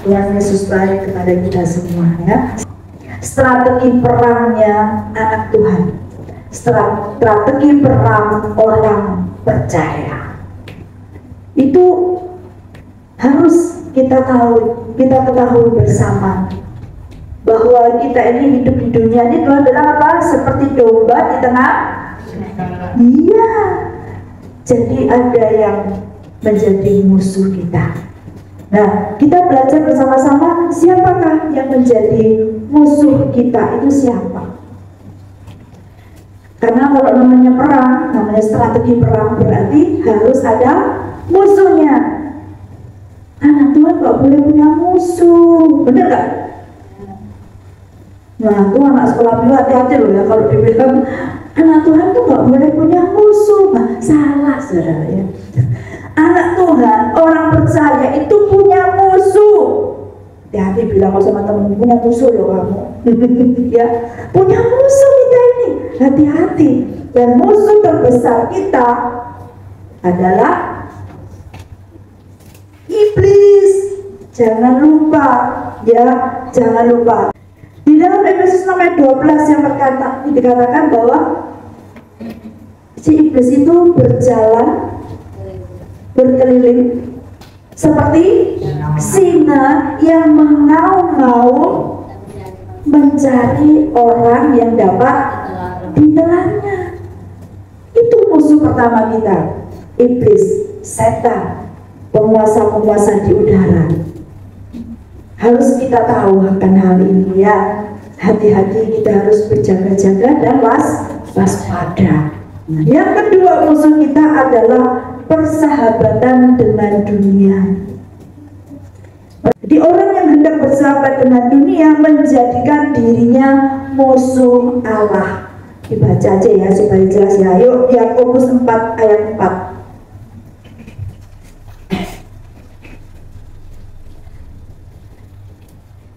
Tuhan Yesus baik kepada kita semua ya. Strategi perangnya anak Tuhan, strategi perang orang percaya itu harus kita ketahui bersama bahwa kita ini hidup di dunia ini Tuhan bilang apa? Seperti domba di tengah. Iya. Jadi ada yang menjadi musuh kita. Nah, kita belajar bersama-sama siapakah yang menjadi musuh kita, itu siapa? Karena kalau namanya perang, namanya strategi perang, berarti harus ada musuhnya. Anak Tuhan gak boleh punya musuh, bener gak? Nah, tuh anak sekolah biru hati-hati loh ya kalau dibilang anak Tuhan tuh gak boleh punya musuh. Nah, salah saudara ya. Anak Tuhan, orang percaya itu punya musuh. Hati-hati bilang sama temen, punya musuh loh kamu. Ya, punya musuh kita ini. Hati-hati. Dan musuh terbesar kita adalah iblis. Jangan lupa, ya, jangan lupa. Di dalam Efesus 12 yang dikatakan bahwa si iblis itu berkeliling seperti singa yang mengaum-ngaum mencari orang yang dapat ditelannya. Itu musuh pertama kita, iblis, setan, penguasa-penguasa di udara. Harus kita tahu akan hal ini ya. Hati-hati, kita harus berjaga-jaga dan waspada. Yang kedua musuh kita adalah persahabatan dengan dunia. Jadi orang yang hendak bersahabat dengan dunia menjadikan dirinya musuh Allah. Dibaca aja ya supaya jelas ya. Yuk, Yakobus 4 ayat 4.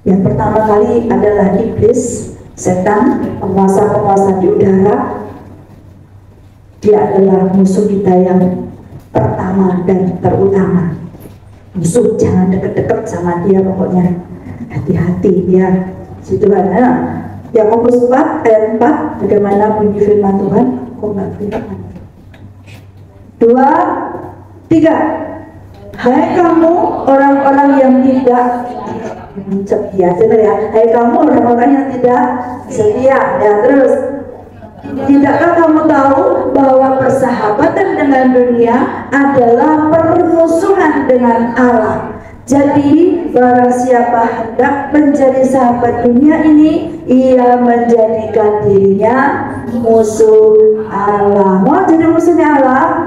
Yang pertama kali adalah iblis, setan, penguasa-penguasa di udara. Dia adalah musuh kita yang pertama dan terutama. Musuh, jangan deket-deket sama dia pokoknya. Hati-hati ya. Situ ada Yakobus 4 ayat 4. Bagaimana bunyi firman Tuhan? Kok nggak kelihatan? 2, 3. Hai kamu orang-orang yang tidak setia, ya. Hai kamu orang-orang yang tidak setia. Ya, terus. Tidakkah kamu tahu bahwa persahabatan dengan dunia adalah permusuhan dengan Allah? Jadi barang siapa hendak menjadi sahabat dunia ini, ia menjadikan dirinya musuh Allah. Mau jadi musuhnya Allah?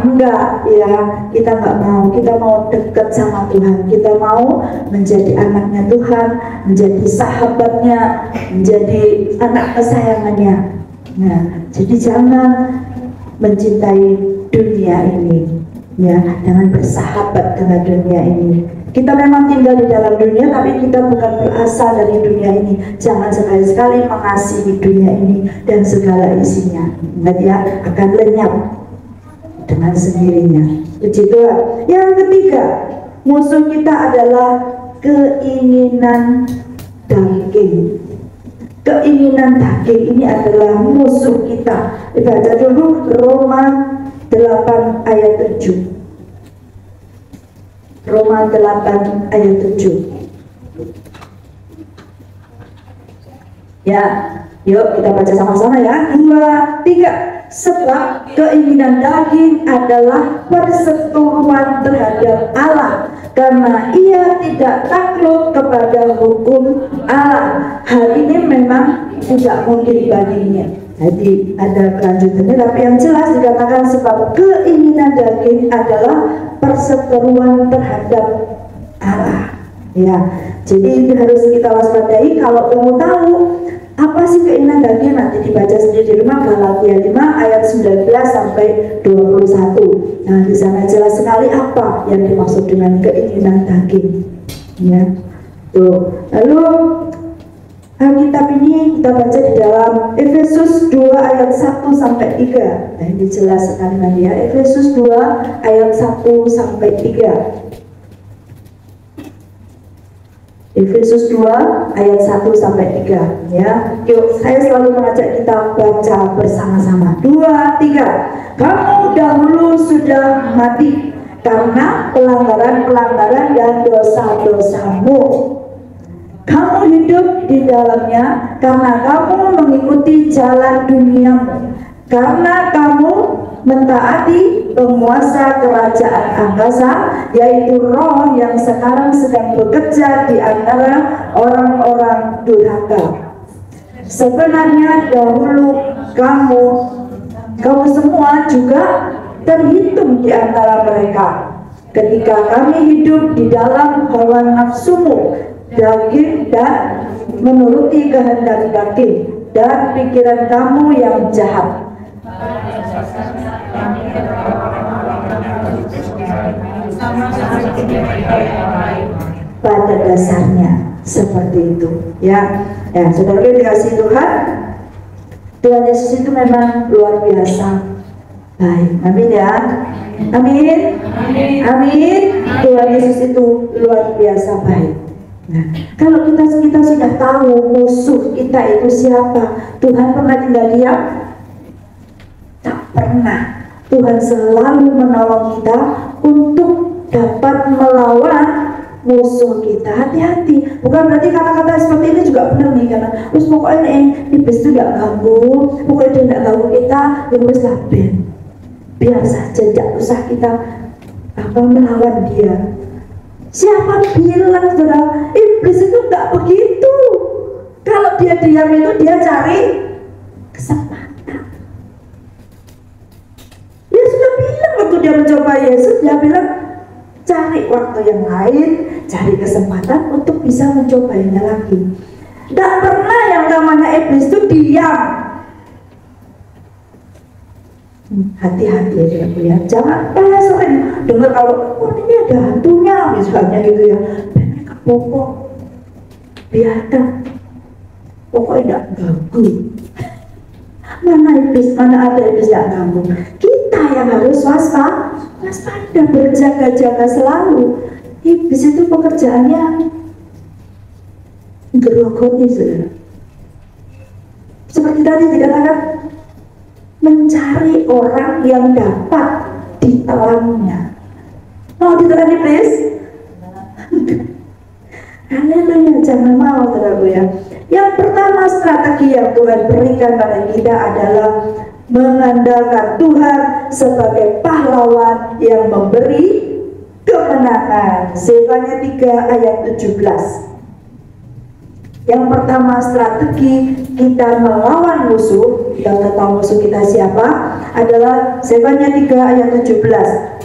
Enggak ya, kita nggak mau. Kita mau dekat sama Tuhan. Kita mau menjadi anaknya Tuhan, menjadi sahabatnya, menjadi anak kesayangannya. Nah, jadi jangan mencintai dunia ini, ya, jangan bersahabat dengan dunia ini. Kita memang tinggal di dalam dunia, tapi kita bukan berasal dari dunia ini. Jangan sekali-sekali mengasihi dunia ini dan segala isinya. Ingat ya, akan lenyap dengan sendirinya. Begitu. Yang ketiga, musuh kita adalah keinginan daging. Keinginan daging ini adalah musuh kita. Dibaca dulu Roma 8 ayat 7. Roma 8 ayat 7. Ya, yuk kita baca sama-sama ya. 2, 3. Sebab keinginan daging adalah perseteruan terhadap Allah, karena ia tidak takluk kepada hukum Allah. Hal ini memang tidak mungkin dibandingnya. Jadi ada kelanjutannya, tapi yang jelas dikatakan sebab keinginan daging adalah perseteruan terhadap Allah. Ya, jadi itu harus kita waspadai. Kalau kamu tahu apa sih keinginan daging, nanti dibaca sendiri di rumah, Galatia 5 ayat 19 sampai 21. Nah, di sana jelas sekali apa yang dimaksud dengan keinginan daging. Ya. Tuh. Lalu Alkitab ini kita baca di dalam Efesus 2 ayat 1 sampai 3. Nah, ini jelas sekali nanti ya. Efesus 2 ayat 1 sampai 3. Efesus 2 ayat 1 sampai 3 ya. Yuk, saya selalu mengajak kita baca bersama-sama. 2, 3. Kamu dahulu sudah mati karena pelanggaran-pelanggaran dan dosa-dosamu. Kamu hidup di dalamnya karena kamu mengikuti jalan duniamu, karena kamu mentaati penguasa kerajaan angkasa, yaitu roh yang sekarang sedang bekerja di antara orang-orang durhaka. Sebenarnya dahulu kamu semua juga terhitung di antara mereka ketika kami hidup di dalam hawa nafsumu, daging, dan menuruti kehendak daging dan pikiran kamu yang jahat. Pada dasarnya seperti itu ya. Ya, saudara dikasih Tuhan, Tuhan Yesus itu memang luar biasa baik. Amin ya. Amin. Amin. Tuhan Yesus itu luar biasa baik. Nah, kalau kita sudah tahu musuh kita itu siapa, Tuhan pernah tinggal diam? Tak pernah. Tuhan selalu menolong kita untuk dapat melawan musuh kita. Hati-hati. Bukan berarti kata-kata seperti ini juga benar nih, karena terus pokoknya iblis itu tidak ganggu, pokoknya dia tidak ganggu kita, terus laben. Biar saja tidak usah kita melawan dia. Siapa bilang, saudara, iblis itu tidak begitu. Kalau dia diam itu dia cari kesempatan. Dia sudah bilang waktu dia mencoba Yesus, dia bilang cari waktu yang lain, cari kesempatan untuk bisa mencobanya lagi. Tidak pernah yang namanya iblis itu diam. Hati-hati ya, jangan sering dengar kalau ini ada hantunya misalnya gitu ya, mereka pokok biarkan, pokoknya tidak ganggu. Mana iblis, mana ada iblis yang ganggu. Kita yang harus waspada, berjaga-jaga selalu. Iblis itu pekerjaannya gerogoti, saudara. Seperti tadi dikatakan, mencari orang yang dapat ditelannya. Mau ditelan iblis? Haleluya, jangan mau, saudaraku ya. Yang pertama strategi yang Tuhan berikan pada kita adalah mengandalkan Tuhan sebagai pahlawan yang memberi kemenangan. Zefanya 3 ayat 17. Yang pertama strategi kita melawan musuh, kita tahu musuh kita siapa, adalah Zefanya 3 ayat 17.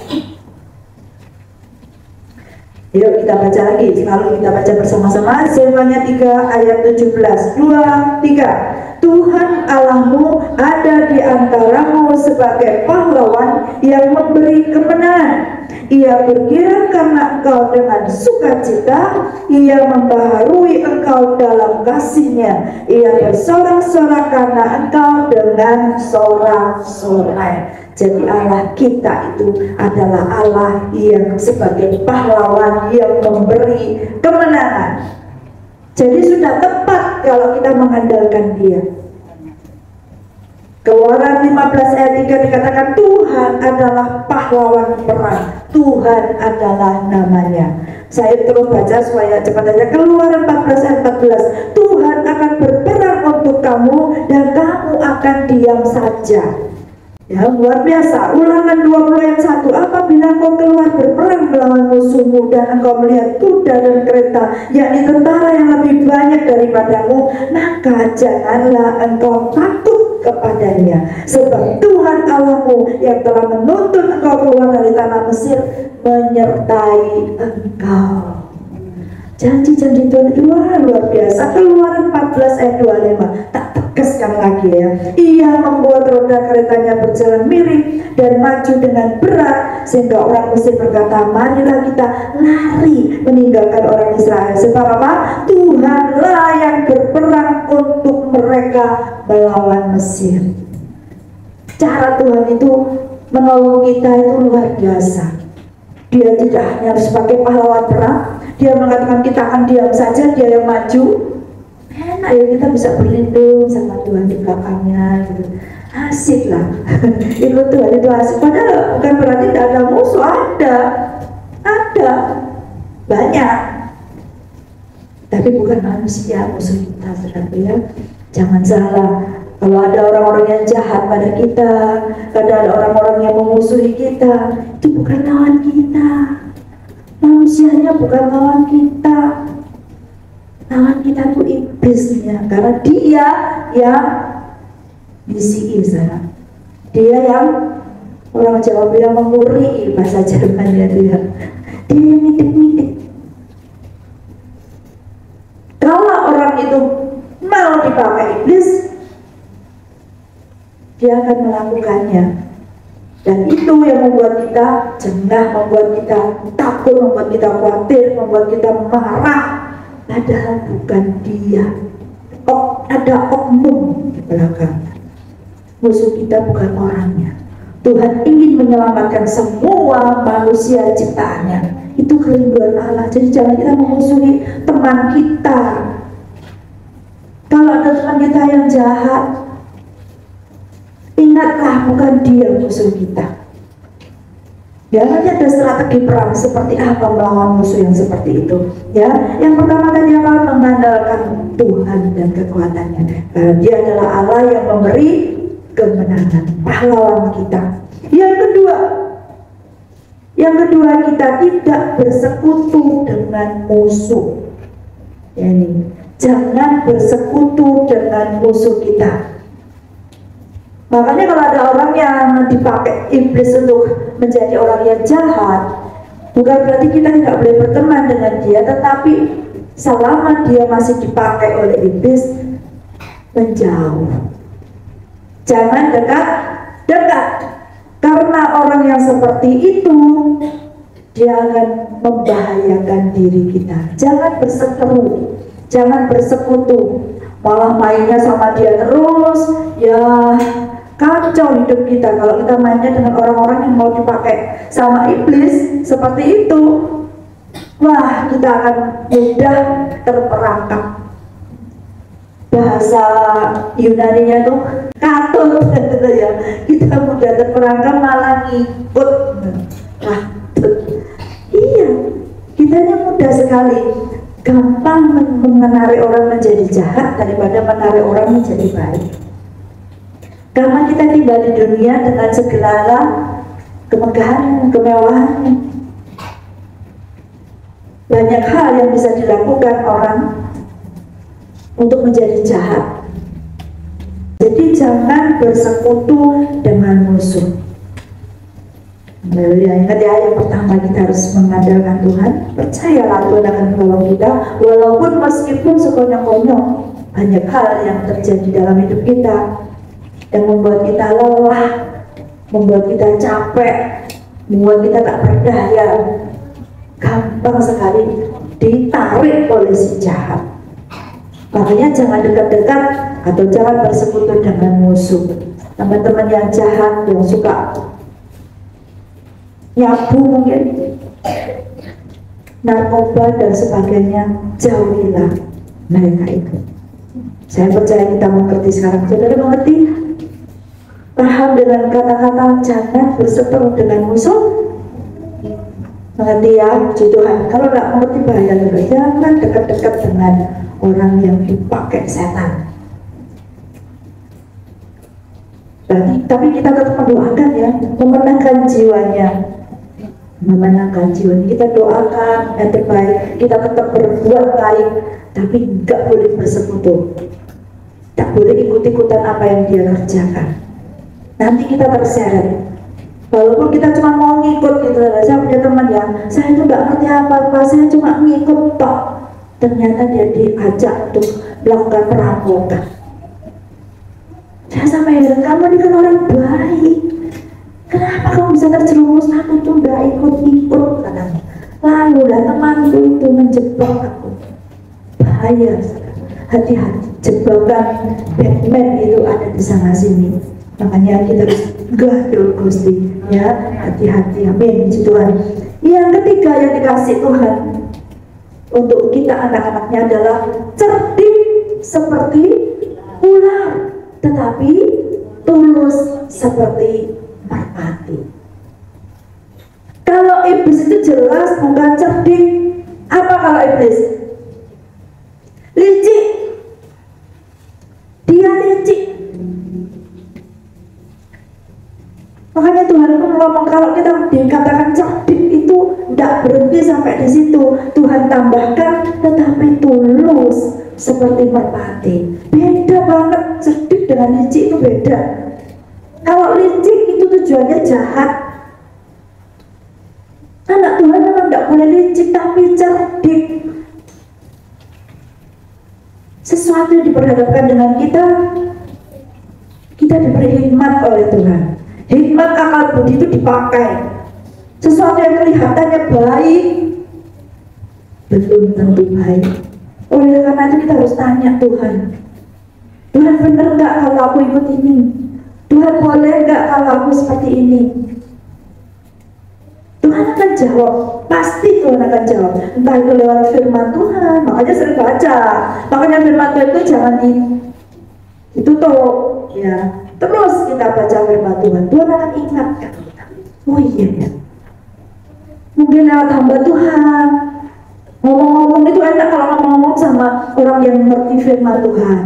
Yuk kita baca lagi, selalu kita baca bersama-sama. Zefanya 3 ayat 17. 2, 3. Tuhan Allahmu ada di antaramu sebagai pahlawan yang memberi kemenangan. Ia bergirang karena engkau dengan sukacita, ia membaharui engkau dalam kasih-Nya, ia bersorak-sorak karena engkau dengan sorak-sorai. Jadi Allah kita itu adalah Allah yang sebagai pahlawan yang memberi kemenangan. Jadi sudah tepat kalau kita mengandalkan Dia. Keluaran 15 ayat 3 dikatakan Tuhan adalah pahlawan perang, Tuhan adalah namanya. Saya terus baca supaya cepat aja. Keluaran 14 ayat 14, Tuhan akan berperang untuk kamu dan kamu akan diam saja. Ya, luar biasa. Ulangan 20 ayat 1, apabila engkau keluar berperang melawan musuhmu dan engkau melihat kuda dan kereta, yakni tentara yang lebih banyak daripadamu, maka janganlah engkau takut kepadanya, sebab Tuhan Allahmu yang telah menuntun engkau keluar dari tanah Mesir menyertai engkau. Janji-janji Tuhan itu luar biasa. Keluaran 14 ayat 25, tak tegaskan lagi ya. Ia membuat roda keretanya berjalan miring dan maju dengan berat, sehingga orang Mesir berkata, marilah kita lari meninggalkan orang Israel. Sebab apa? Tuhanlah yang berperang untuk mereka melawan Mesir. Cara Tuhan itu menolong kita itu luar biasa. Dia tidak hanya sebagai pahlawan perang, dia mengatakan kita akan diam saja, dia yang maju, enak ya, kita bisa berlindung sama Tuhan di belakangnya gitu. Asik lah. Ikut Tuhan itu asik, padahal bukan berarti tidak ada musuh, ada banyak, tapi bukan manusia musuh kita, saudara ya. Jangan salah, kalau ada orang-orang yang jahat pada kita, kalau ada orang-orang yang memusuhi kita, itu bukan lawan kita. Manusianya bukan lawan kita. Lawan kita itu iblisnya, karena dia yang bisi sana. Dia yang orang Jawa bilang menguri, bahasa Jermannya dia yang nitik-nitik. Kalau orang itu mau dipakai iblis, dia akan melakukannya. Dan itu yang membuat kita jengah, membuat kita takut, membuat kita khawatir, membuat kita marah. Padahal bukan dia. Ada oknum di belakang. Musuh kita bukan orangnya. Tuhan ingin menyelamatkan semua manusia ciptaannya. Itu kerinduan Allah. Jadi jangan kita memusuhi teman kita. Kalau ada teman kita yang jahat, ingatlah bukan dia musuh kita. Ya, nanti ada strategi perang seperti apa melawan musuh yang seperti itu. Ya, yang pertama tadi apa? Mengandalkan Tuhan dan kekuatannya. Karena Dia adalah Allah yang memberi kemenangan, pahlawan kita. Yang kedua kita tidak bersekutu dengan musuh. Ya, ini jangan bersekutu dengan musuh kita. Makanya kalau ada orang yang dipakai iblis untuk menjadi orang yang jahat, bukan berarti kita tidak boleh berteman dengan dia, tetapi selama dia masih dipakai oleh iblis, menjauh. Jangan dekat. Karena orang yang seperti itu, dia akan membahayakan diri kita. Jangan berseteru, jangan bersekutu, malah mainnya sama dia terus, ya kacau hidup kita. Kalau kita mainnya dengan orang-orang yang mau dipakai sama iblis seperti itu, wah, kita akan mudah terperangkap. Bahasa Yunaninya tuh katut gitu ya. Kita mudah terperangkap, malah ngikut. Iya, kitanya mudah sekali, gampang menarik orang menjadi jahat daripada menarik orang menjadi baik. Karena kita tinggal di dunia dengan segala kemegahan, kemewahan. Banyak hal yang bisa dilakukan orang untuk menjadi jahat. Jadi jangan bersekutu dengan musuh. Ya, ingat ya, yang pertama kita harus mengandalkan Tuhan. Percayalah Tuhan akan menolong kita, walaupun meskipun sekonyong-konyong banyak hal yang terjadi dalam hidup kita yang membuat kita lelah, membuat kita capek, membuat kita tak berdaya. Gampang sekali ditarik oleh si jahat. Makanya jangan dekat-dekat atau jangan bersekutu dengan musuh. Teman-teman yang jahat, yang suka nyabu mungkin, narkoba dan sebagainya, jauhilah mereka itu. Saya percaya kita mengerti sekarang. Saudara mengerti? Paham dengan kata-kata jangan berseteru dengan musuh? Mengerti ya, puji Tuhan. Kalau nggak mengerti bahaya, jangan dekat-dekat dengan orang yang dipakai setan. Tapi kita tetap mendoakan ya, memenangkan jiwanya. Kita doakan yang terbaik, kita tetap berbuat baik, tapi nggak boleh bersekutu, tak boleh ikut-ikutan apa yang dia kerjakan. Nanti kita terseret. Walaupun kita cuma mau ngikut gitu. Saya punya teman yang saya itu nggak ngerti apa-apa, saya cuma ngikut tok. Ternyata dia diajak untuk melakukan perampokan. Saya sampai heran, kamu ini kan orang baik, kenapa kamu bisa terjerumus? Aku tuh nggak ikut-ikut katanya. Lalu lah temanku itu menjebak aku. Bahaya, hati-hati, jebakan Batman itu ada di sana sini. Makanya kita harus gaduh Gusti ya, hati-hati. Amin, puji Tuhan. Yang ketiga yang dikasih Tuhan, untuk kita anak-anaknya adalah cerdik seperti ular, tetapi tulus seperti merpati. Kalau iblis itu jelas bukan cerdik. Apa kalau iblis? Licik. Dia licik. Makanya Tuhan pun ngomong kalau kita dikatakan cerdik itu tidak berhenti sampai di situ. Tuhan tambahkan tetapi tulus seperti merpati. Beda banget, cerdik dengan licik itu beda. Kalau licik itu tujuannya jahat. Anak Tuhan memang tidak boleh licik tapi cerdik. Sesuatu yang diperhadapkan dengan kita diberi hikmat oleh Tuhan. Hikmat akal budi itu dipakai. Sesuatu yang kelihatannya baik belum tentu baik. Oleh karena itu kita harus tanya Tuhan, Tuhan benar nggak kalau aku ikut ini? Tuhan boleh nggak kalau aku seperti ini? Tuhan akan jawab, pasti Tuhan akan jawab. Entah itu lewat firman Tuhan, makanya sering baca. Makanya firman Tuhan itu jangan ditutup, ya. Terus kita baca firman Tuhan, Tuhan akan ingatkan kita. Oh iya ya. Mungkin lewat hamba Tuhan. Ngomong-ngomong itu enak kalau ngomong sama orang yang ngerti firman Tuhan.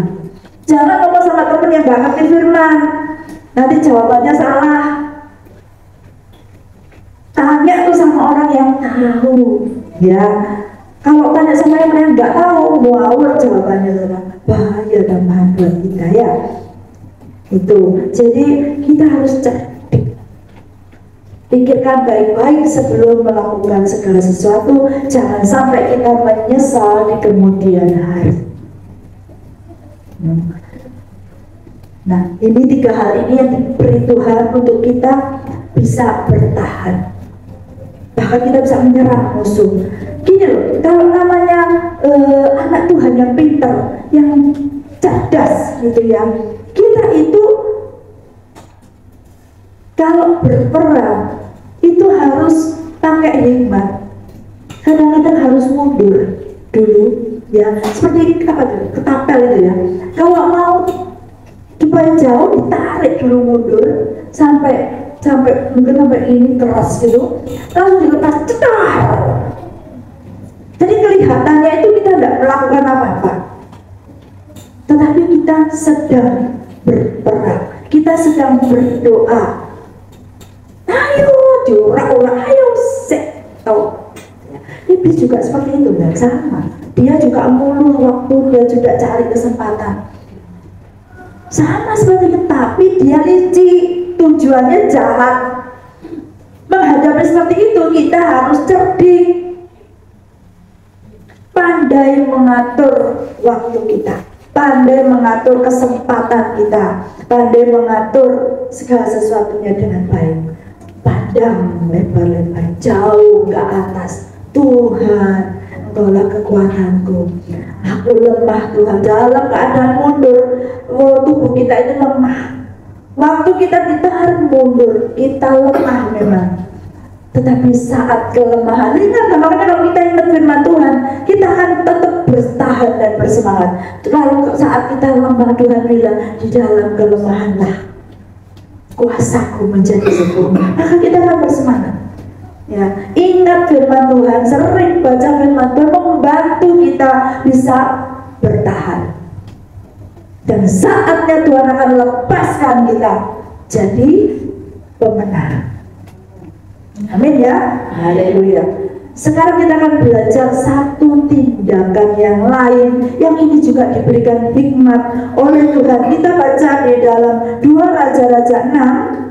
Jangan ngomong sama teman yang gak ngerti firman. Nanti jawabannya salah. Tanya tuh sama orang yang tahu, ya. Kalau tanya sama yang nggak tahu, ngawur jawabannya salah, bahaya tambahan buat kita, ya. Itu. Jadi kita harus cerdik. Pikirkan baik-baik sebelum melakukan segala sesuatu. Jangan sampai kita menyesal di kemudian hari. Nah, ini 3 hal ini yang diberi Tuhan untuk kita bisa bertahan. Bahkan kita bisa menyerang musuh. Gini loh, kalau namanya anak Tuhan yang pintar, yang cerdas gitu ya, kita itu kalau berperang itu harus pakai hikmat. Kadang-kadang harus mundur dulu, ya. Seperti apa tuh? Ketapel itu ya. Kalau mau supaya jauh ditarik dulu mundur sampai mungkin sampai ini keras gitu, lalu dilepas cetar. Jadi kelihatannya itu kita tidak melakukan apa-apa, tetapi kita sedang berperang, kita sedang berdoa. Ayo diurak-urak, ayo sek. Tahu? Iblis juga seperti itu, dan sama. Dia juga mulu waktu, dia juga cari kesempatan. Sama seperti itu, tapi dia licik. Tujuannya jahat. Menghadapi seperti itu kita harus cerdik, pandai mengatur waktu kita, pandai mengatur kesempatan kita, pandai mengatur segala sesuatunya dengan baik. Pandang lebar-lebar, jauh ke atas. Tuhan, Engkaulah kekuatanku. Aku lemah Tuhan, dalam keadaan mundur. Tubuh kita ini lemah. Waktu kita ditahan mundur, kita lemah memang. Tetapi saat kelemahan, ingat, makanya kalau kita ingat firman Tuhan, kita akan tetap bertahan dan bersemangat. Lalu saat kita lemah, Tuhan bilang, di dalam kelemahanlah kuasaku menjadi sempurna. Maka kita akan bersemangat. Ya, ingat firman Tuhan, sering baca firman Tuhan membantu kita bisa bertahan. Dan saatnya Tuhan akan lepaskan kita jadi pemenang. Amin ya. Haleluya. Sekarang kita akan belajar satu tindakan yang lain, yang ini juga diberikan hikmat oleh Tuhan. Kita baca di dalam 2 Raja-Raja 6.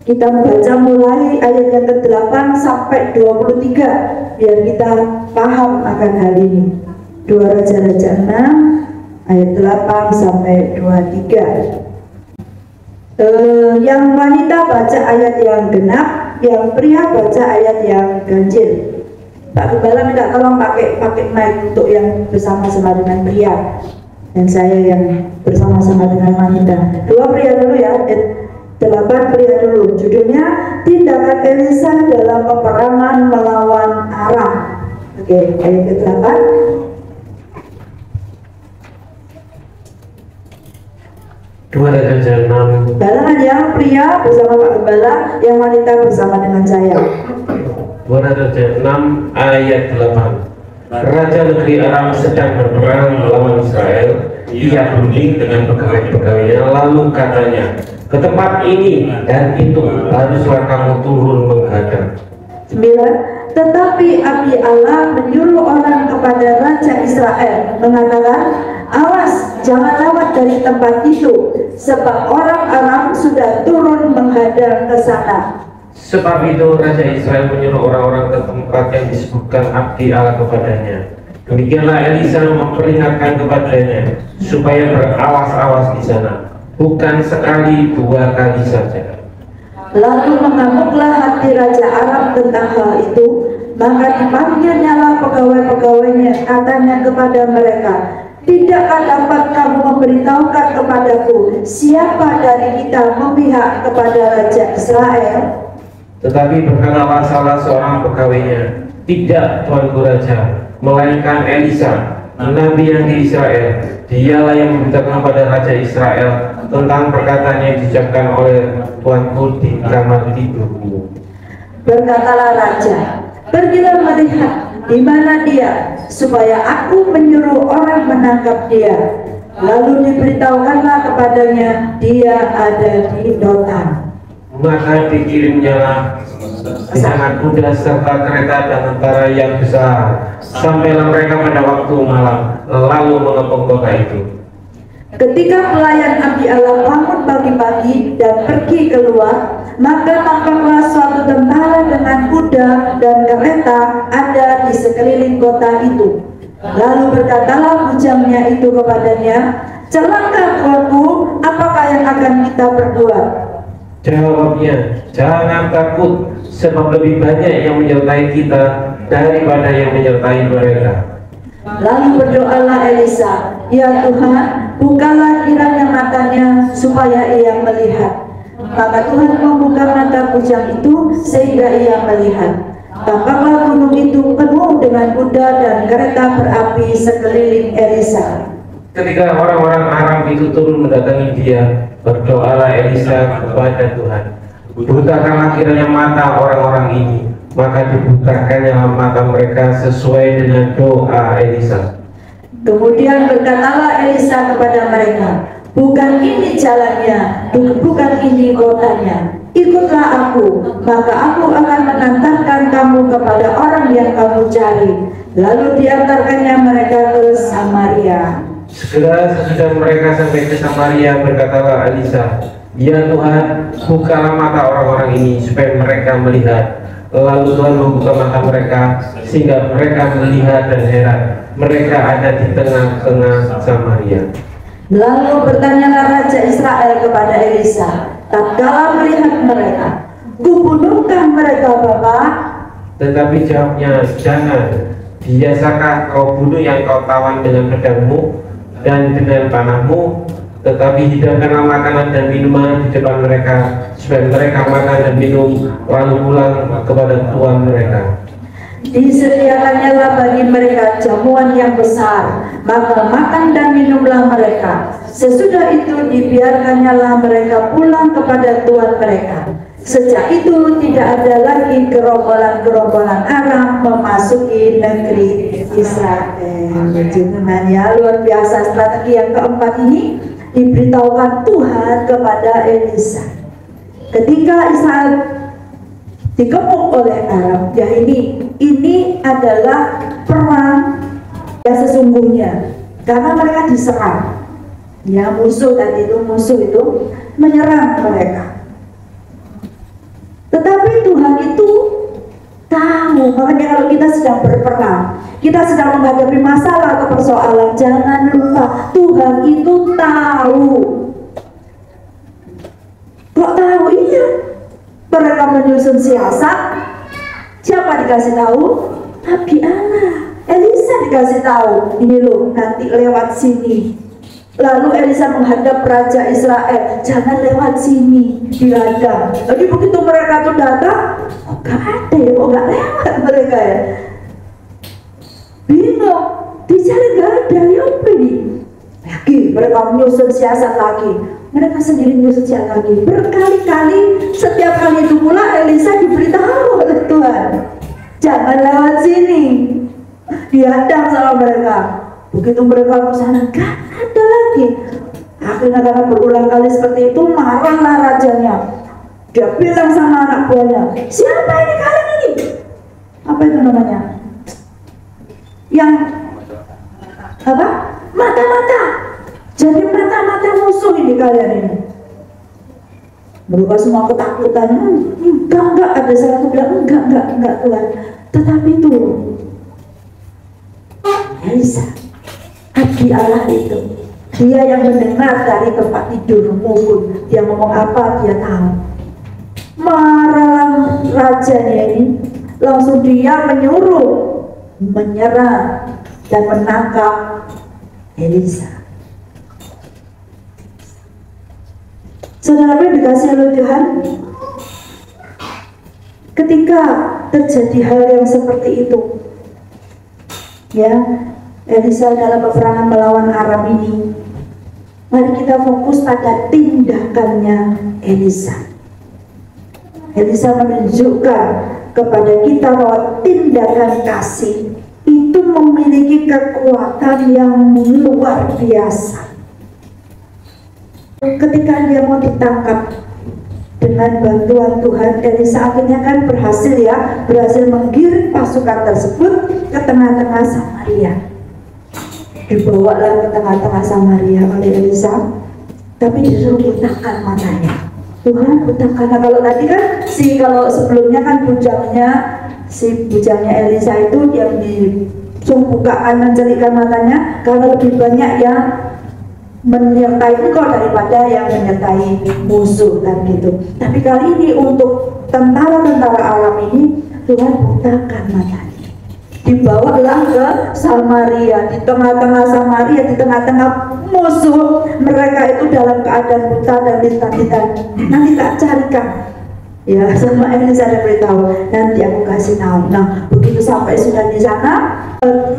Kita membaca mulai ayat yang ke-8 sampai 23 biar kita paham akan hal ini. 2 Raja-Raja 6 ayat 8 sampai 23. Yang wanita baca ayat yang genap, yang pria baca ayat yang ganjil. Pak Gembala minta tolong pakai mic untuk yang bersama-sama dengan pria, dan saya yang bersama-sama dengan wanita. 2 pria dulu ya, 8 pria dulu. Judulnya tindakan Elisa dalam peperangan melawan Aram. Oke, ayat ke-8. Dua Raja 6. Balangan yang pria bersama Pak Gembala, yang wanita bersama dengan saya. 2 Raja 6 ayat 8. Raja negeri Aram sedang berperang melawan Israel. Ia berunding dengan pegawai-pegawainya, lalu katanya, ke tempat ini dan itu haruslah kamu turun menghadap. 9. Tetapi Abi Allah menyuruh orang kepada Raja Israel, mengatakan, awas, jangan lewat dari tempat itu, sebab orang Aram sudah turun menghadap ke sana. Sebab itu Raja Israel menyuruh orang-orang ke tempat yang disebutkan Abdi Allah kepadanya. Demikianlah Elisa memperingatkan kepadanya supaya berawas-awas di sana, bukan sekali, 2 kali saja. Lalu mengamuklah hati Raja Aram tentang hal itu, maka dipanggilnyalah pegawai-pegawainya, katanya kepada mereka, tidakkah dapat kamu memberitahukan kepadaku siapa dari kita memihak kepada Raja Israel? Tetapi berkatalah salah seorang pegawainya, tidak, tuanku Raja, melainkan Elisa, nabi yang di Israel. Dialah yang memberitakan kepada Raja Israel tentang perkataan yang diucapkan oleh tuanku di kamar tidurku. Berkatalah Raja, pergilah melihat di mana dia, supaya aku menyuruh orang menangkap dia. Lalu diberitahukanlah kepadanya, dia ada di Dotan. Maka dikirimnyalah dengan kuda serta kereta dan tentara yang besar. Sampailah mereka pada waktu malam, lalu mengepung kota itu. Ketika pelayan Abi Allah bangun pagi-pagi dan pergi keluar, maka tampaklah suatu tentara dengan kuda dan kereta ada di sekeliling kota itu. Lalu berkatalah bujangnya itu kepadanya, celaka tuanku, apakah yang akan kita perbuat? Jawabnya, jangan takut, sebab lebih banyak yang menyertai kita daripada yang menyertai mereka. Lalu berdoalah Elisa, ya Tuhan, bukalah kiranya matanya supaya ia melihat. Maka Tuhan membuka mata bujang itu sehingga ia melihat. Tampaklah gunung itu penuh dengan kuda dan kereta berapi sekeliling Elisa. Ketika orang-orang Aram itu turun mendatangi dia, berdoalah Elisa kepada Tuhan, butakanlah kiranya mata orang-orang ini. Maka dibutakannya mata mereka sesuai dengan doa Elisa. Kemudian berkatalah Elisa kepada mereka, bukan ini jalannya, bukan ini kotanya. Ikutlah aku, maka aku akan mengantarkan kamu kepada orang yang kamu cari. Lalu diantarkannya mereka ke Samaria. Segera sesudah mereka sampai ke Samaria, berkatalah Elisa, ya Tuhan, bukalah mata orang-orang ini supaya mereka melihat. Lalu Tuhan membuka mata mereka sehingga mereka melihat dan heran. Mereka ada di tengah-tengah Samaria. Lalu bertanyalah Raja Israel kepada Elisa, tatkala melihat mereka, kubunuhkah mereka Bapak? Tetapi jawabnya, jangan. Biasakah kau bunuh yang kau tawan dengan pedangmu dan dengan panahmu? Tetapi hidangkanlah makanan dan minuman di depan mereka, supaya mereka makan dan minum, lalu pulang kepada tuan mereka. Disediakannya bagi mereka jamuan yang besar, maka makan dan minumlah mereka. Sesudah itu dibiarkannya mereka pulang kepada tuan mereka. Sejak itu tidak ada lagi gerombolan-gerombolan Aram memasuki negeri Israel. Ya, luar biasa. Strategi yang keempat ini diberitahukan Tuhan kepada Elisa. Ketika Israel dikepung oleh Aram, ya ini adalah perang yang sesungguhnya, karena mereka diserang. Ya, musuh itu menyerang mereka. Tetapi Tuhan itu tahu, makanya kalau kita sedang berperang, kita sedang menghadapi masalah atau persoalan, jangan lupa Tuhan itu tahu. Kok tahu? Iya, mereka menyusun siasat. Siapa dikasih tahu? Nabi Allah. Elisa dikasih tahu, ini loh nanti lewat sini. Lalu Elisa menghadap Raja Israel, jangan lewat sini, dihadang. Jadi begitu mereka tuh datang, kok gak ada ya, kok gak lewat mereka ya. mereka menyusun siasat lagi. Mereka sendiri menyusun siasat lagi. Berkali-kali, setiap kali itu pula Elisa diberitahu oleh Tuhan, jangan lewat sini. Dihadang sama mereka. Begitu mereka ke sana, gak ada lagi. Akhirnya karena berulang kali seperti itu, marahlah rajanya. Dia bilang sama anak buahnya, siapa ini kalian ini? Apa itu namanya? Yang apa? Mata-mata. Jadi mata-mata musuh ini kalian ini. Mereka semua ketakutan. Enggak, ada satu bilang enggak Tuhan. Tetapi itu Elisa, abdi Allah itu, dia yang mendengar dari tempat tidur maupun dia ngomong apa dia tahu. Marah rajanya ini, langsung dia menyuruh menyerang dan menangkap Elisa. Saudara yang dikasih oleh Tuhan, ketika terjadi hal yang seperti itu, ya, Elisa dalam peperangan melawan Aram ini, mari kita fokus pada tindakannya Elisa. Elisa menunjukkan kepada kita bahwa tindakan kasih itu memiliki kekuatan yang luar biasa. Ketika dia mau ditangkap dengan bantuan Tuhan, Elisa akhirnya kan berhasil menggiring pasukan tersebut ke tengah-tengah Samaria. Dibawalah ke tengah-tengah Samaria oleh Elisa, tapi disuruh butakan matanya. Tuhan butakan, karena kalau tadi kan kalau sebelumnya kan bujangnya Elisa itu yang disumbukaan menjelikan matanya karena lebih banyak yang menyertai engkau daripada yang menyertai musuh kan gitu. Tapi kali ini untuk tentara-tentara alam ini Tuhan butakan matanya. Dibawalah ke Samaria, di tengah-tengah Samaria, di tengah-tengah musuh, mereka itu dalam keadaan buta dan lintan-lintan. Nanti tak carikan, ya, sama Elisa ada beritahu, nanti aku kasih tahu. Nah, begitu sampai sudah di sana,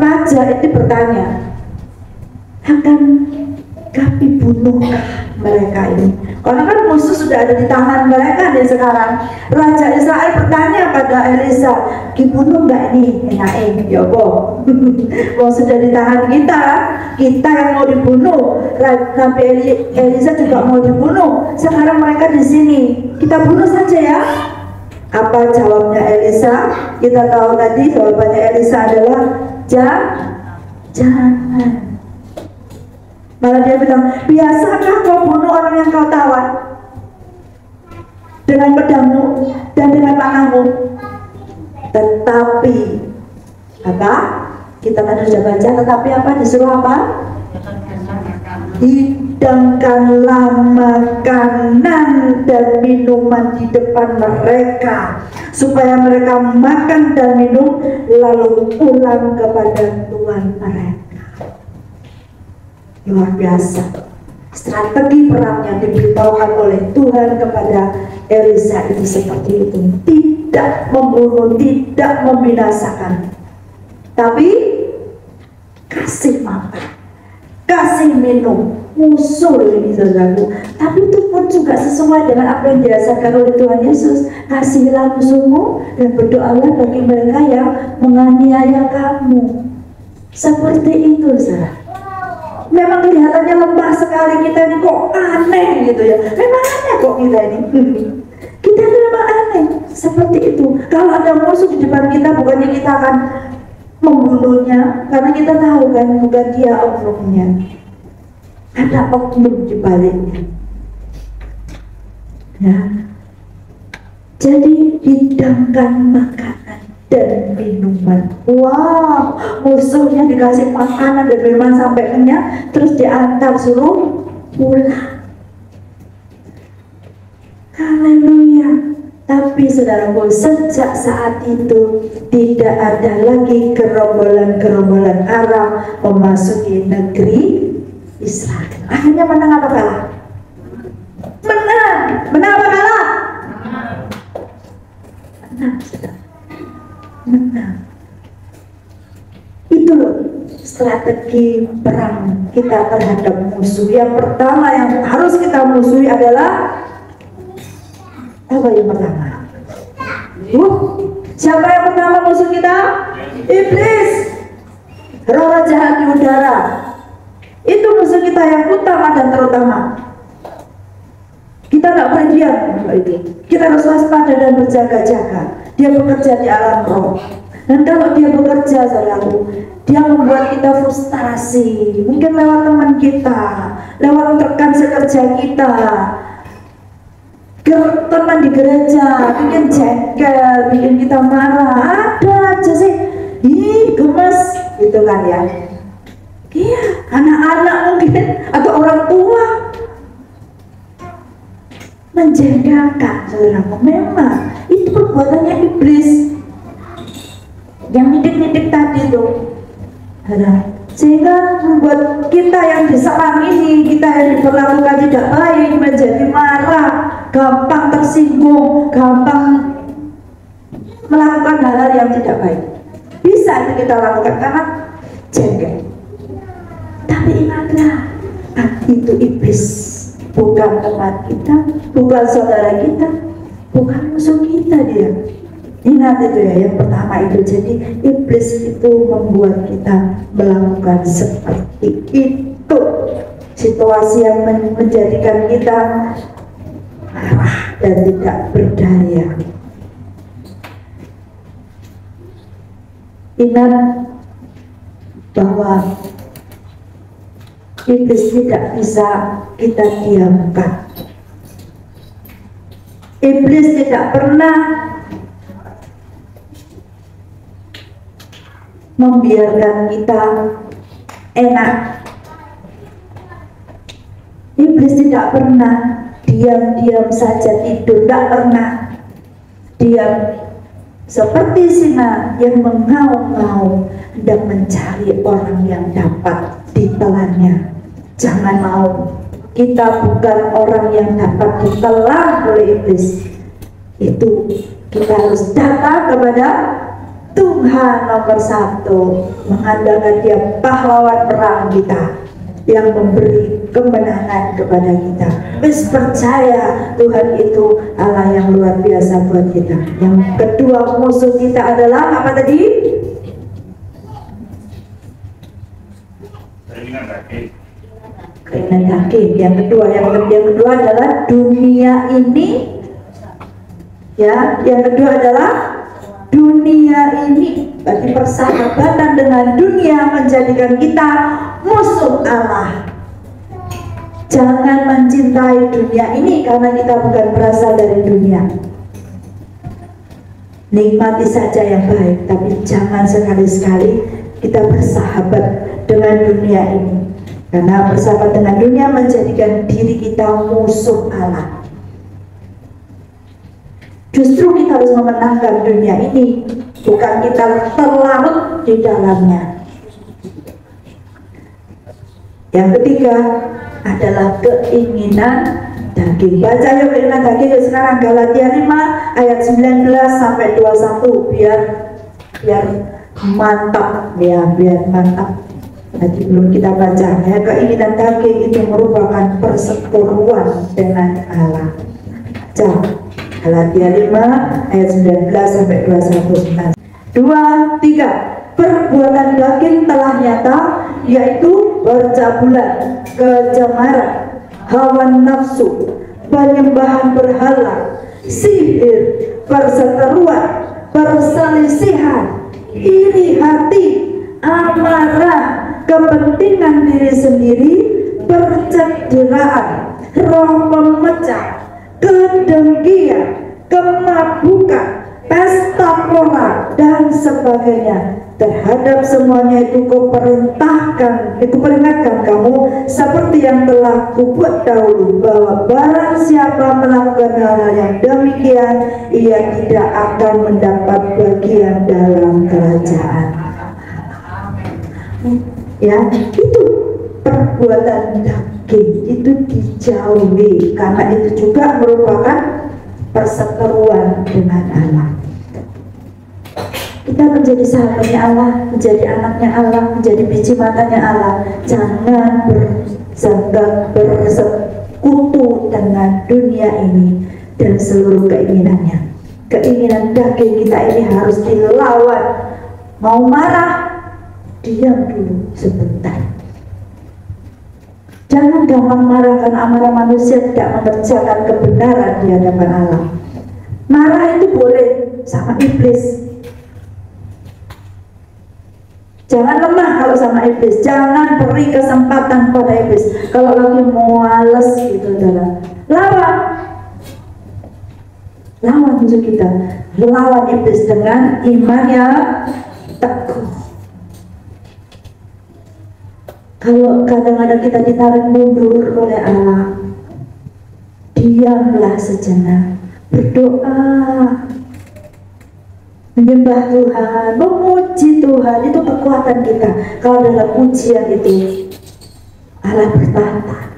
raja itu bertanya, akan kami bunuhkah mereka ini? Karena kan musuh sudah ada di tangan mereka nih sekarang. Raja Israel bertanya pada Elisa, dibunuh nggak ini? Enak ya boh. Mau sudah di tangan kita yang mau dibunuh. Nabi Elisa juga mau dibunuh. Sekarang mereka di sini, kita bunuh saja ya. Apa jawabnya Elisa? Kita tahu tadi jawabannya Elisa adalah jangan. Malah dia bilang, biasakah kau bunuh orang yang kau tawan dengan pedangmu dan dengan panahmu? Tetapi apa? Kita kan sudah baca, tetapi apa? Disuruh apa? Hidangkanlah makanan dan minuman di depan mereka, supaya mereka makan dan minum lalu pulang kepada Tuhan mereka. Luar biasa strategi perang yang diberitahukan oleh Tuhan kepada Elisa itu seperti itu. Tidak membunuh, tidak membinasakan, tapi kasih makan, kasih minum musuh ini saudaraku. Tapi itu pun juga sesuai dengan apa yang dirasakan oleh Tuhan Yesus. Kasihilah musuhmu dan berdoalah bagi mereka yang menganiaya kamu. Seperti itu saudara. Memang kelihatannya lemah sekali kita ini, kok aneh gitu ya. Memang aneh kok kita ini. Kita itu memang aneh seperti itu. Kalau ada musuh di depan kita, bukannya kita akan membunuhnya, karena kita tahu kan bukan dia oknumnya, ada oknum di baliknya. Ya. Jadi hidangkan makanan dan minuman. Wow, musuhnya dikasih makanan dan minuman sampai kenyang, terus diantar suruh pulang. Haleluya. Tapi saudaraku, sejak saat itu tidak ada lagi gerombolan-gerombolan Aram memasuki negeri Israel. Akhirnya menang apa kalah? Menang apa kalah? Menang. Itu loh strategi perang kita terhadap musuh. Yang pertama yang harus kita musuhi adalah apa yang pertama? Siapa yang pertama musuh kita? Iblis, roh jahat di udara. Itu musuh kita yang utama dan terutama. Kita nggak boleh diam. Kita harus waspada dan berjaga-jaga. Dia bekerja di alam roh. Dan kalau dia bekerja, saudaraku, dia membuat kita frustrasi. Mungkin lewat teman kita, lewat rekan sekerja kita, teman di gereja, bikin jengkel, bikin kita marah. Ada aja sih, gemes, gitu kan ya. Iya, anak-anak mungkin atau orang tua menjengkelkan, saudaraku. Memang itu perbuatannya iblis yang nidik-nidik tadi tuh, sehingga membuat kita yang diserang ini, kita yang diperlakukan tidak baik, menjadi marah, gampang tersinggung, gampang melakukan hal-hal yang tidak baik. Bisa itu kita lakukan karena jengkel. Tapi ingatlah, itu iblis, bukan teman kita, bukan saudara kita, bukan musuh kita dia. Ingat itu ya, yang pertama itu. Jadi iblis itu membuat kita melakukan seperti itu, situasi yang menjadikan kita marah dan tidak berdaya. Ingat bahwa iblis tidak bisa kita diamkan. Iblis tidak pernah membiarkan kita enak. Iblis tidak pernah diam-diam saja tidur, tidak pernah. Dia seperti singa yang mengaum-ngaum dan mencari orang yang dapat ditelannya. Jangan mau, kita bukan orang yang dapat ditelan oleh iblis. Itu kita harus datang kepada Tuhan nomor satu, mengandalkan Dia pahlawan perang kita yang memberi kemenangan kepada kita. Wis percaya Tuhan itu Allah yang luar biasa buat kita. Yang kedua musuh kita adalah apa tadi? Keinginan daging. Yang kedua adalah dunia ini. Ya, yang kedua adalah dunia ini. Berarti persahabatan dengan dunia menjadikan kita musuh Allah. Jangan mencintai dunia ini karena kita bukan berasal dari dunia. Nikmati saja yang baik, tapi jangan sekali-sekali kita bersahabat dengan dunia ini, karena bersahabat dengan dunia menjadikan diri kita musuh Allah. Justru kita harus memenangkan dunia ini, bukan kita terlarut di dalamnya. Yang ketiga adalah keinginan daging. Baca yuk keinginan daging yuk sekarang, Galatia 5 ayat 19 sampai 21, biar mantap ya, biar mantap. Nanti belum kita baca ya. Keinginan daging itu merupakan perseteruan dengan Allah. Baca Galatia 5 ayat 19 sampai 21. 2, 3. Perbuatan daging telah nyata, yaitu percabulan, kecemaran, hawa nafsu, penyembahan berhala, sihir, perseteruan, perselisihan, iri hati, amarah, kepentingan diri sendiri, percederaan, roh pemecah, kedengkian, kemabukan, pesta pora, dan sebagainya. Terhadap semuanya itu kuperingatkan kamu seperti yang telah kubuat dahulu, bahwa barang siapa melakukan hal-hal yang demikian, ia tidak akan mendapat bagian dalam kerajaan. Ya, itu perbuatan daging itu dijauhi, karena itu juga merupakan perseteruan dengan Allah. Kita menjadi sahabatnya Allah, menjadi anaknya Allah, menjadi biji matanya Allah. Jangan sedang bersekutu dengan dunia ini dan seluruh keinginannya. Keinginan daging kita ini harus dilawan. Mau marah, diam dulu sebentar. Jangan gampang marah, karena amarah manusia tidak mengerjakan kebenaran di hadapan Allah. Marah itu boleh sama iblis. Jangan lemah kalau sama iblis. Jangan beri kesempatan pada iblis. Kalau lagi males gitu, lawan musuh kita. Lawan iblis dengan iman yang teguh. Kalau kadang-kadang kita ditarik mundur oleh Allah, diamlah sejenak, berdoa, menyembah Tuhan, memuji Tuhan. Itu kekuatan kita. Kalau dalam pujian itu Allah bertata.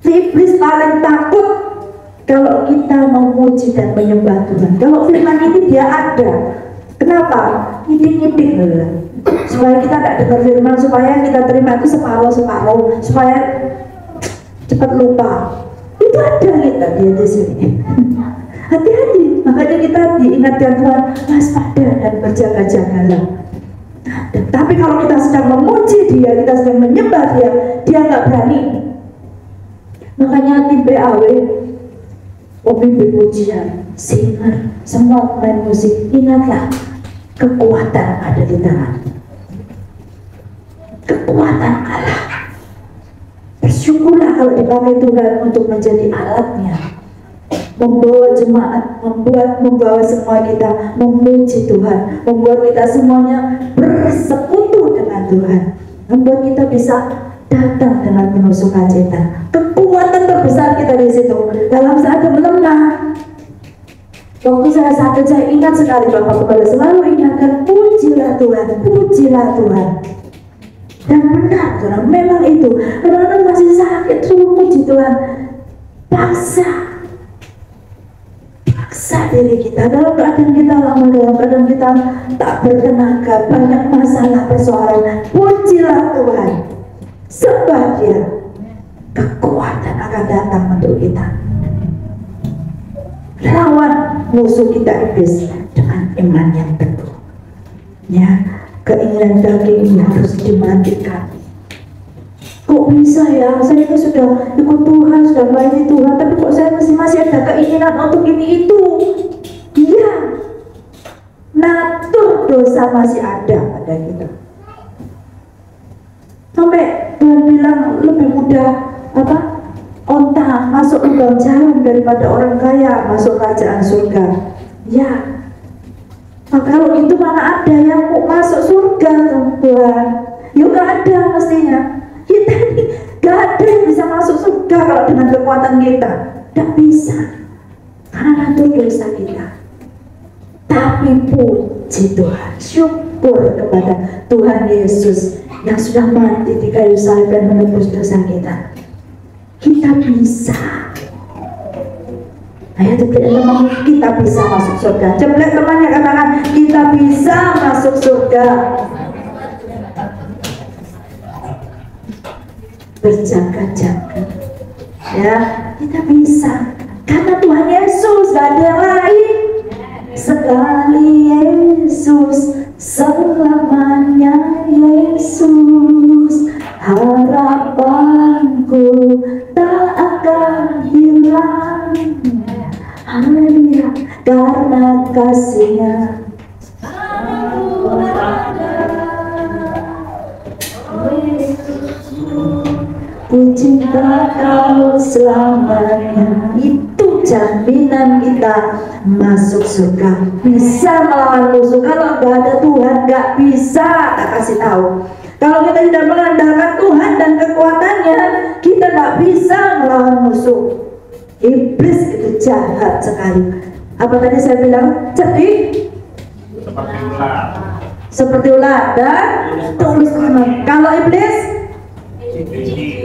Iblis paling takut kalau kita memuji dan menyembah Tuhan. Kalau firman ini dia ada. Kenapa? Ngidik-ngidik supaya kita tidak dengar firman, supaya kita terima itu separuh-separuh, supaya cepat lupa. Itu ada kita di sini. Hati-hati, makanya kita diingatkan Tuhan, waspada dan berjaga-jagalah. Tapi kalau kita sedang memuji Dia, kita sedang menyembah Dia, Dia nggak berani. Makanya tim PAW, pemimpin pujian, singer, semua pemain musik, ingatlah kekuatan ada di tangan. Kekuatan Allah. Bersyukurlah kalau dipakai Tuhan untuk menjadi alatnya, membawa jemaat, membawa semua kita memuji Tuhan, membuat kita semuanya bersekutu dengan Tuhan, membuat kita bisa datang dengan penuh sukacita. Kekuatan terbesar kita di situ. Dalam saat melemah, waktu saya sakit, saya ingat sekali Bapak Kepala selalu ingatkan, pujilah Tuhan, pujilah Tuhan. Dan benar, karena memang itu, kadang-kadang masih sakit, suruh puji Tuhan. Paksa diri kita dalam keadaan kita lama, dalam keadaan kita tak bertenaga, banyak masalah, persoalan. Pujilah Tuhan, sembah Dia, kekuatan akan datang untuk kita. Lawan musuh kita iblis dengan iman yang teguh. Ya, keinginan daging ini harus dimatikan. Kok bisa ya, saya itu sudah ikut Tuhan, sudah melayani Tuhan, tapi kok saya masih ada keinginan untuk ini itu. Iya, natur dosa masih ada pada kita. Sampai Tuhan bilang lebih mudah onta masuk lubang jarum daripada orang kaya masuk kerajaan surga. Ya, nah, kalau itu mana ada yang mau masuk surga Tuhan? Ya nggak ada mestinya. Kita ini gak ada yang bisa masuk surga kalau dengan kekuatan kita. Gak bisa, karena itu dosa kita. Tapi puji Tuhan, syukur kepada Tuhan Yesus yang sudah mati di kayu salib dan menebus dosa kita. Kita bisa. Ayo teman, kita bisa masuk surga. Coba temannya katakan, kita bisa masuk surga. Berjaga-jaga, ya, kita bisa karena Tuhan Yesus, gak ada yang lain. Sekali Yesus, selamanya Yesus, harapanku tak akan hilang. Haleluya, karena kasih-Nya ku cinta Kau selamanya. Itu jaminan kita masuk surga. Bisa melawan musuh. Kalau gak ada Tuhan gak bisa. Tak kasih tahu, kalau kita tidak mengandalkan Tuhan dan kekuatannya, kita gak bisa melawan musuh. Iblis itu jahat sekali. Apa tadi saya bilang? Cerdik seperti ular dan tulus iman. Kalau iblis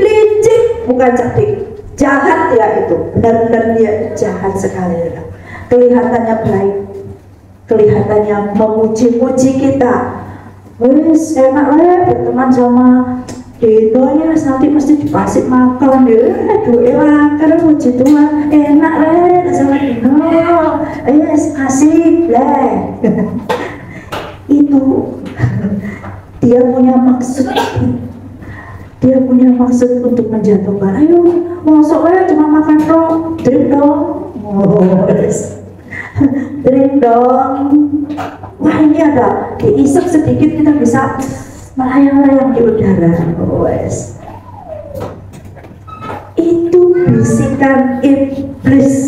licik, bukan cerdik, jahat dia itu. Benar-benar dia jahat sekali. Kelihatannya baik, kelihatannya memuji-muji kita. Wis enak berteman sama Dinonya nanti mesti dikasih makan deh, aduh karena puji Tuhan enak lah sama Dino, kasih lah. Itu dia punya maksud, untuk menjatuhkan. Ayo masuk lah, cuma makan dong, drink dong, drink dong. Wah ini ada diisep sedikit kita bisa melayang-layang di udara. Itu bisikan iblis.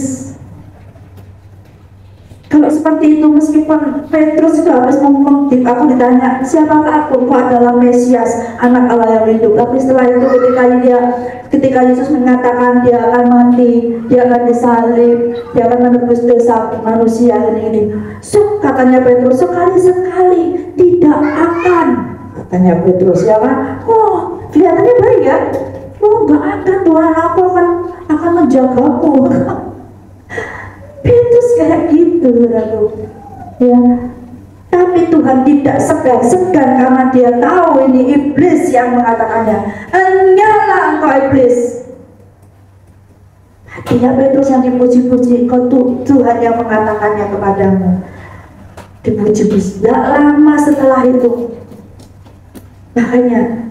Kalau seperti itu, meskipun Petrus itu harus ngomong, aku ditanya siapakah aku, kau adalah Mesias, anak Allah yang hidup. Tapi setelah itu ketika Yesus mengatakan dia akan mati, dia akan disalib, dia akan menebus dosa manusia ini. Katanya Petrus, sekali-sekali tidak akan. Katanya Petrus, ya kan? Oh, kelihatannya baik ya? Oh, nggak akan, Tuhan, aku akan menjagamu. Petrus kayak gitu, saudaraku. Ya. Tapi Tuhan tidak segan-segan karena dia tahu ini iblis yang mengatakannya. Enyalah engkau iblis. Hatinya Petrus yang dipuji-puji, kau Tuhan yang mengatakannya kepadamu. Dipuji-puji. Tidak lama setelah itu, makanya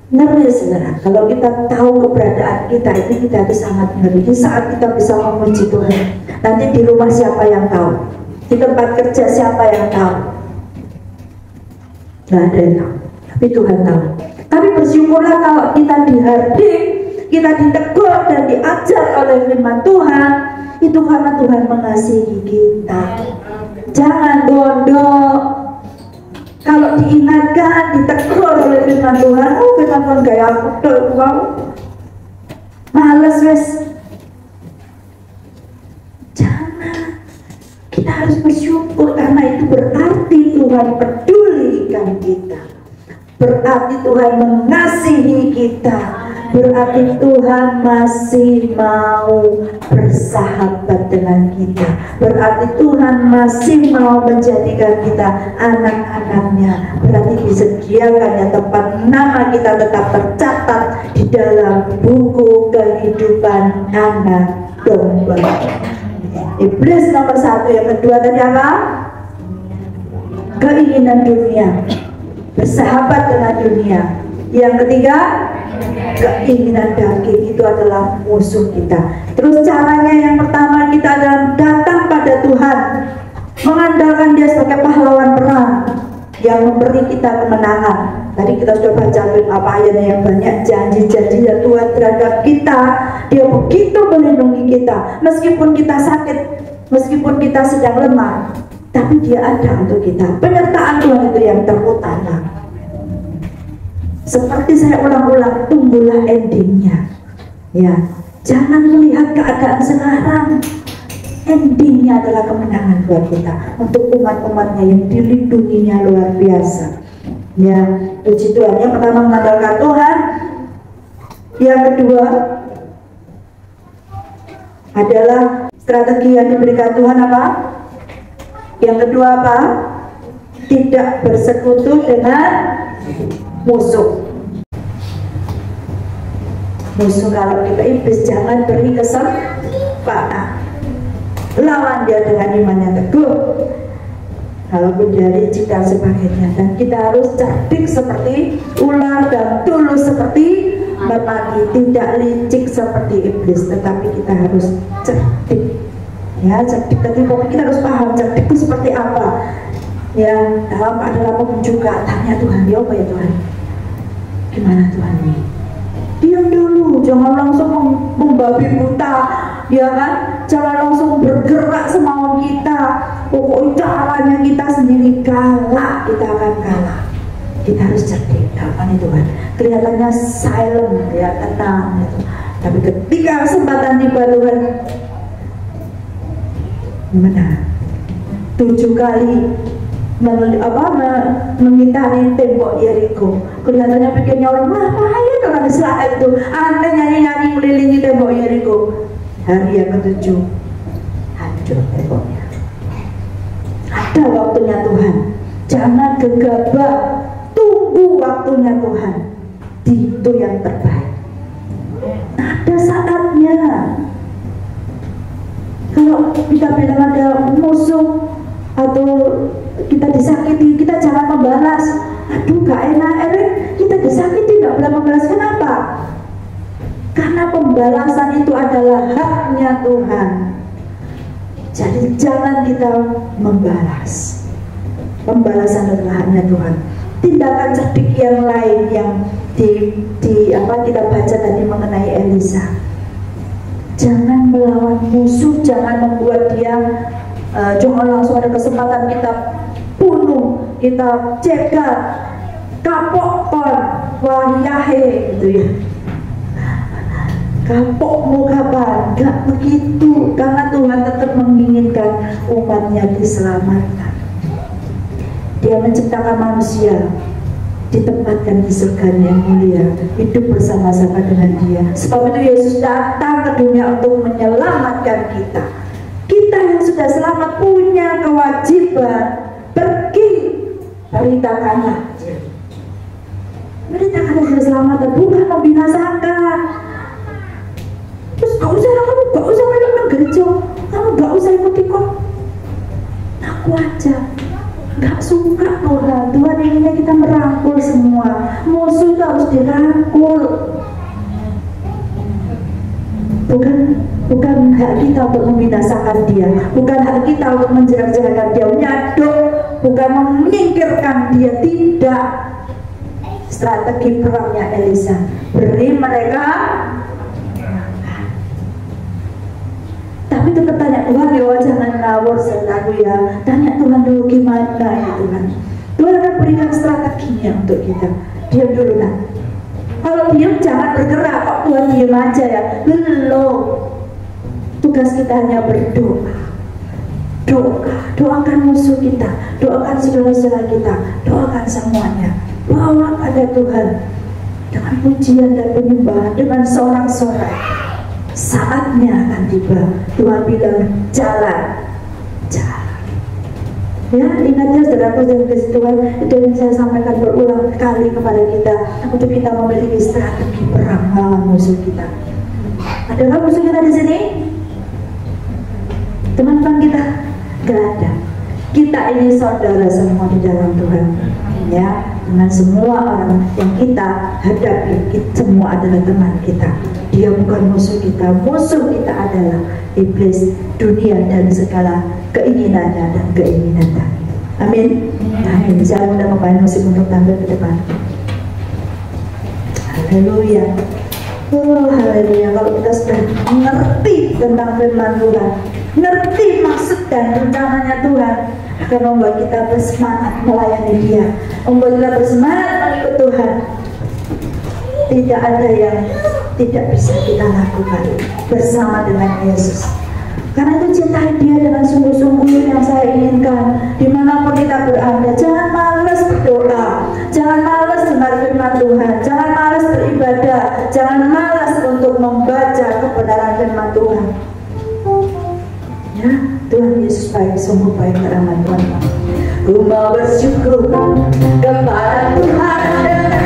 ngeri saudara, kalau kita tahu keberadaan kita itu kita itu sangat ngeri. Di saat kita bisa memuji Tuhan, nanti di rumah siapa yang tahu, di tempat kerja siapa yang tahu? Nggak ada yang tahu, tapi Tuhan tahu. Tapi bersyukurlah kalau kita dihardik, kita ditegur dan diajar oleh firman Tuhan, itu karena Tuhan mengasihi kita. Jangan bodoh. Kalau diingatkan, ditegur oleh firman Tuhan, firman Tuhan gaya aku tuh, males wes. Jangan. Kita harus bersyukur karena itu berarti Tuhan pedulikan kita. Berarti Tuhan mengasihi kita. Berarti Tuhan masih mau bersahabat dengan kita. Berarti Tuhan masih mau menjadikan kita anak-anaknya. Berarti disediakannya tempat nama kita tetap tercatat di dalam buku kehidupan anak domba. Iblis nomor 1. Yang kedua tadi apa? Keinginan dunia, bersahabat dengan dunia. Yang ketiga, keinginan daging. Itu adalah musuh kita. Terus caranya yang pertama, kita adalah datang pada Tuhan, mengandalkan dia sebagai pahlawan perang yang memberi kita kemenangan. Tadi kita sudah baca apa ayatnya yang banyak, janji-janji ya Tuhan terhadap kita. Dia begitu melindungi kita, meskipun kita sakit, meskipun kita sedang lemah, tapi dia ada untuk kita. Penyertaan Tuhan itu yang terutama. Seperti saya ulang-ulang, tunggulah endingnya. Ya, jangan melihat keadaan sekarang. Endingnya adalah kemenangan buat kita, untuk umat-umatnya yang dilindunginya luar biasa. Ya, puji Tuhan. Yang pertama mengandalkan Tuhan. Yang kedua adalah strategi yang diberikan Tuhan apa? Yang kedua apa? Tidak bersekutu dengan musuh. Musuh kalau kita iblis, jangan beri kesempatan. Lawan dia dengan iman yang teguh, kalaupun dia licik dan sebagainya. Dan kita harus cerdik seperti ular dan tulus seperti merpati. Tidak licik seperti iblis, tetapi kita harus cerdik. Ya, cerdik. Tapi pokoknya kita harus paham cerdik itu seperti apa. Ya, dalam keadaan juga tanya Tuhan, ya apa ya Tuhan? Gimana Tuhan ini? Diam dulu, jangan langsung membabi buta, ya kan? Jangan langsung bergerak semau kita. Pokoknya caranya kita sendiri kalah, kita akan kalah. Kita harus cerdik, apa nih Tuhan? Kelihatannya silent, ya tenang, gitu. Tapi ketika kesempatan tiba Tuhan, gimana? 7 kali mengitari tembok Yeriko. Kelihatannya pikirnya orang, ngapain orang Israel itu aneh nyanyi-nyanyi melilingi tembok Yeriko. Hari yang ke-7 hancur temboknya. Ada waktunya Tuhan, jangan gegabah, tunggu waktunya Tuhan. itu yang terbaik. Ada saatnya. Kalau kita bilang ada musuh atau kita disakiti, kita jangan membalas. Aduh gak enak, kita disakiti gak boleh membalas. Kenapa? Karena pembalasan itu adalah haknya Tuhan. Jadi jangan kita membalas. Pembalasan adalah haknya Tuhan. Tindakan cerdik yang lain yang kita baca tadi mengenai Elisa. Jangan melawan musuh, jangan membuat dia jangan langsung ada kesempatan kita bunuh, kita cegat, kapok kon, wayahe gitu ya. Kapok mau kapan? Gak begitu, karena Tuhan tetap menginginkan umatnya diselamatkan. Dia menciptakan manusia, ditempatkan di surga yang mulia, hidup bersama-sama dengan Dia. Sebab itu Yesus datang ke dunia untuk menyelamatkan kita. Kita yang sudah selamat punya kewajiban pergi beritakanlah. Beritakanlah sudah selamat, bukan membinasakan. Terus gak usah melok ke gereja, kamu gak usah ikut-ikut. Aku aja gak suka Tuhan inginnya kita merangkul semua. Musuh itu harus dirangkul. Bukan hak kita untuk membinasakan dia, bukan hak kita untuk menjerak-jerakan dia, menyaduk, bukan menyingkirkan dia, tidak. Strategi perangnya Elisa, beri mereka. Tapi tetap tanya Tuhan, ya jangan ngawur aku ya. Tanya Tuhan dulu gimana ya Tuhan. Tuhan akan berikan strateginya untuk kita. Diam dulu nah. Kalau diam jangan bergerak, kok Tuhan diam aja ya. Belum. Tugas kita hanya berdoa. Doakan musuh kita, doakan saudara-saudara kita, doakan semuanya. Bawa pada Tuhan dengan pujian dan penyembahan, dengan sorak-sorai. Saatnya akan tiba. Tuhan bilang jalan. Ya, ingatnya saudaraku dan kasih Tuhan, itu yang saya sampaikan berulang kali kepada kita, untuk kita memiliki strategi perang melawan musuh kita. Adakah musuh kita di sini? Teman-teman kita? Gak ada. Kita ini saudara semua di dalam Tuhan. Ya, dengan semua orang yang kita hadapi, kita semua adalah teman kita. Dia bukan musuh kita. Musuh kita adalah iblis, dunia dan segala keinginannya dan keinginannya. Amin. Amin. Saya mudah membayar musik untuk tampil ke depan. Haleluya. Oh haleluya. Kalau kita sudah mengerti tentang firman Tuhan, ngerti maksud dan rencananya Tuhan, akan membuat kita bersemangat melayani Dia, membuat kita bersemangat mengikut Tuhan. Tidak ada yang tidak bisa kita lakukan bersama dengan Yesus. Karena itu cintai Dia dengan sungguh-sungguh yang saya inginkan. Dimanapun kita berada, jangan malas berdoa, jangan malas dengar firman Tuhan, jangan malas beribadah, jangan malas untuk membaca kebenaran firman Tuhan. Ya, Tuhan Yesus baik, sungguh baik, rahmat Tuhan. Ku mau bersyukur kepada Tuhan.